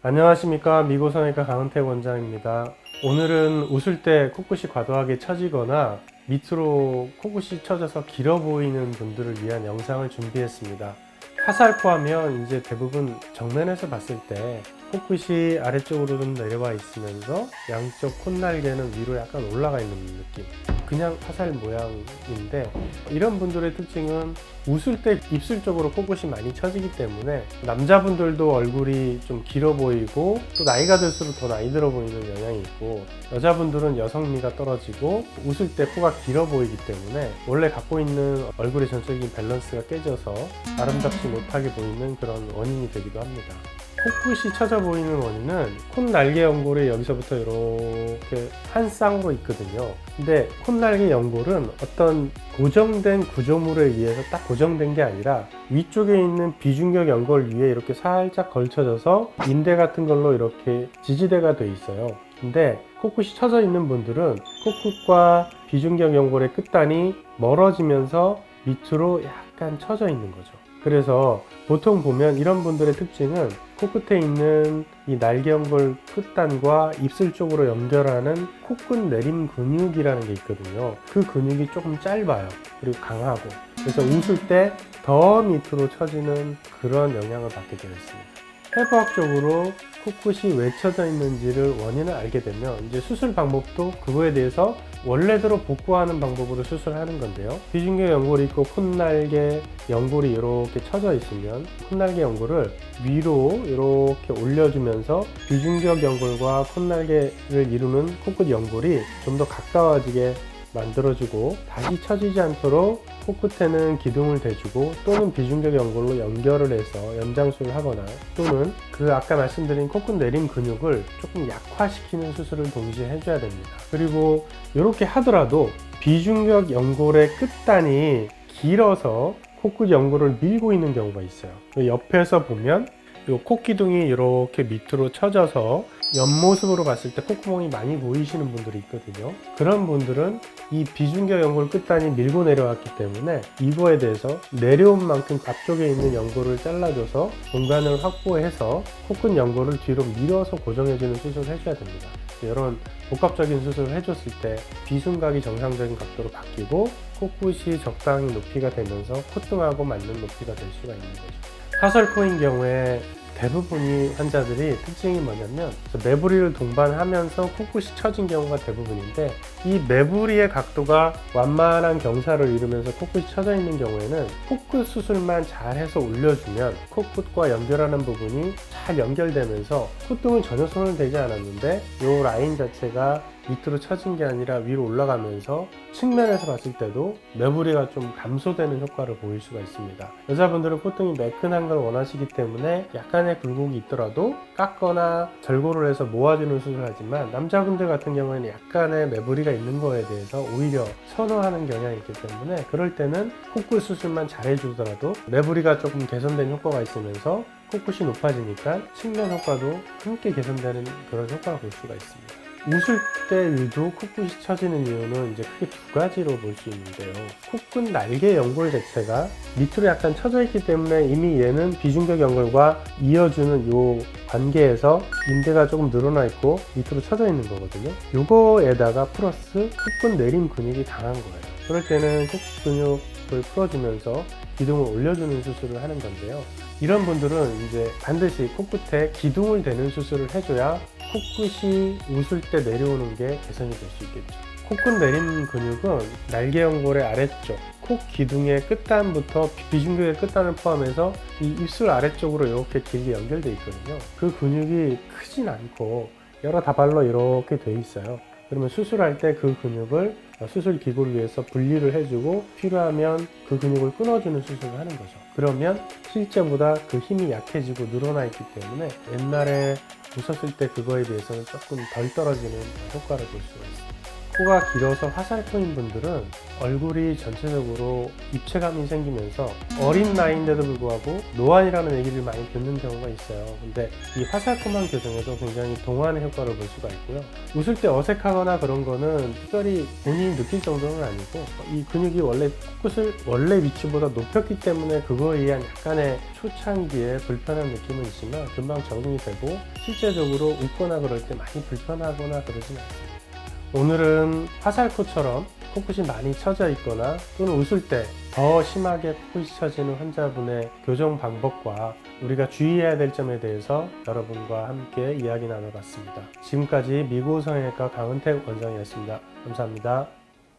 안녕하십니까. 미고성외과 강은택 원장입니다. 오늘은 웃을 때 코끝이 과도하게 처지거나 밑으로 코끝이 처져서 길어 보이는 분들을 위한 영상을 준비했습니다. 화살코 하면 이제 대부분 정면에서 봤을 때 코끝이 아래쪽으로 좀 내려와 있으면서 양쪽 콧날개는 위로 약간 올라가 있는 느낌, 그냥 화살 모양인데, 이런 분들의 특징은 웃을 때 입술 쪽으로 코끝이 많이 처지기 때문에 남자분들도 얼굴이 좀 길어 보이고 또 나이가 들수록 더 나이 들어 보이는 영향이 있고, 여자분들은 여성미가 떨어지고 웃을 때 코가 길어 보이기 때문에 원래 갖고 있는 얼굴의 전체적인 밸런스가 깨져서 아름답지 못하게 보이는 그런 원인이 되기도 합니다. 코끝이 처져 보이는 원인은 콧날개 연골이 여기서부터 이렇게 한 쌍으로 있거든요. 근데 콧날개 연골은 어떤 고정된 구조물에 의해서 딱 고정된 게 아니라 위쪽에 있는 비중격 연골 위에 이렇게 살짝 걸쳐져서 인대 같은 걸로 이렇게 지지대가 돼 있어요. 근데 코끝이 처져 있는 분들은 코끝과 비중격 연골의 끝단이 멀어지면서 밑으로 약간 처져 있는 거죠. 그래서 보통 보면 이런 분들의 특징은 코끝에 있는 이 날개연골 끝단과 입술 쪽으로 연결하는 코끝 내림 근육이라는 게 있거든요. 그 근육이 조금 짧아요. 그리고 강하고. 그래서 웃을 때 더 밑으로 처지는 그런 영향을 받게 되어 있습니다. 해부학적으로 코끝이 왜 처져 있는지를 원인을 알게 되면 이제 수술 방법도 그거에 대해서 원래대로 복구하는 방법으로 수술하는 건데요. 비중격 연골이 있고 콧날개 연골이 이렇게 처져 있으면 콧날개 연골을 위로 이렇게 올려주면서 비중격 연골과 콧날개를 이루는 코끝 연골이 좀 더 가까워지게 만들어주고, 다시 처지지 않도록 코끝에는 기둥을 대주고 또는 비중격 연골로 연결을 해서 연장술을 하거나, 또는 그 아까 말씀드린 코끝 내림 근육을 조금 약화시키는 수술을 동시에 해줘야 됩니다. 그리고 이렇게 하더라도 비중격 연골의 끝단이 길어서 코끝 연골을 밀고 있는 경우가 있어요. 옆에서 보면 이 코기둥이 이렇게 밑으로 처져서 옆모습으로 봤을 때 콧구멍이 많이 보이시는 분들이 있거든요. 그런 분들은 이 비중격 연골 끝단이 밀고 내려왔기 때문에 이거에 대해서 내려온 만큼 앞쪽에 있는 연골을 잘라줘서 공간을 확보해서 코끝 연골을 뒤로 밀어서 고정해주는 수술을 해줘야 됩니다. 이런 복합적인 수술을 해줬을 때 비순각이 정상적인 각도로 바뀌고 코끝이 적당히 높이가 되면서 콧등하고 맞는 높이가 될 수가 있는 거죠. 하설코인 경우에 대부분이 환자들이 특징이 뭐냐면 매부리를 동반하면서 코끝이 처진 경우가 대부분인데, 이 매부리의 각도가 완만한 경사를 이루면서 코끝이 처져 있는 경우에는 코끝 수술만 잘 해서 올려주면 코끝과 연결하는 부분이 잘 연결되면서 콧등은 전혀 손을 대지 않았는데 이 라인 자체가 밑으로 처진 게 아니라 위로 올라가면서 측면에서 봤을 때도 매부리가 좀 감소되는 효과를 보일 수가 있습니다. 여자분들은 콧등이 매끈한 걸 원하시기 때문에 약간의 굴곡이 있더라도 깎거나 절골을 해서 모아주는 수술을 하지만, 남자분들 같은 경우에는 약간의 매부리가 있는 거에 대해서 오히려 선호하는 경향이 있기 때문에 그럴 때는 코끝 수술만 잘 해주더라도 매부리가 조금 개선된 효과가 있으면서 코끝이 높아지니까 측면 효과도 함께 개선되는 그런 효과를 볼 수가 있습니다. 웃을 때 유독 코끝이 처지는 이유는 이제 크게 두 가지로 볼 수 있는데요. 코끝 날개 연골 자체가 밑으로 약간 처져 있기 때문에 이미 얘는 비중격 연골과 이어주는 요 관계에서 인대가 조금 늘어나 있고 밑으로 처져 있는 거거든요. 요거에다가 플러스 코끝 내림 근육이 강한 거예요. 그럴 때는 코끝 근육을 풀어주면서 기둥을 올려주는 수술을 하는 건데요. 이런 분들은 이제 반드시 코끝에 기둥을 대는 수술을 해줘야 코끝이 웃을 때 내려오는 게 개선이 될 수 있겠죠. 코끝 내림 근육은 날개 연골의 아래쪽, 코 기둥의 끝단부터 비중격의 끝단을 포함해서 이 입술 아래쪽으로 이렇게 길게 연결되어 있거든요. 그 근육이 크진 않고 여러 다발로 이렇게 돼 있어요. 그러면 수술할 때 그 근육을 수술 기구를 위해서 분리를 해주고 필요하면 그 근육을 끊어주는 수술을 하는 거죠. 그러면 실제보다 그 힘이 약해지고 늘어나 있기 때문에 옛날에 웃었을 때 그거에 비해서는 조금 덜 떨어지는 효과를 볼 수가 있습니다. 코가 길어서 화살코인 분들은 얼굴이 전체적으로 입체감이 생기면서 어린 나이인데도 불구하고 노안이라는 얘기를 많이 듣는 경우가 있어요. 근데 이 화살코만 교정해도 굉장히 동안의 효과를 볼 수가 있고요. 웃을 때 어색하거나 그런 거는 특별히 본인이 느낄 정도는 아니고 이 근육이 원래 코끝을 원래 위치보다 높였기 때문에 그거에 의한 약간의 초창기에 불편한 느낌은 있지만 금방 적응이 되고 실제적으로 웃거나 그럴 때 많이 불편하거나 그러진 않습니다. 오늘은 화살코처럼 코끝이 많이 처져 있거나 또는 웃을 때 더 심하게 코끝이 처지는 환자분의 교정 방법과 우리가 주의해야 될 점에 대해서 여러분과 함께 이야기 나눠봤습니다. 지금까지 미국성형외과 강은택 원장이었습니다. 감사합니다.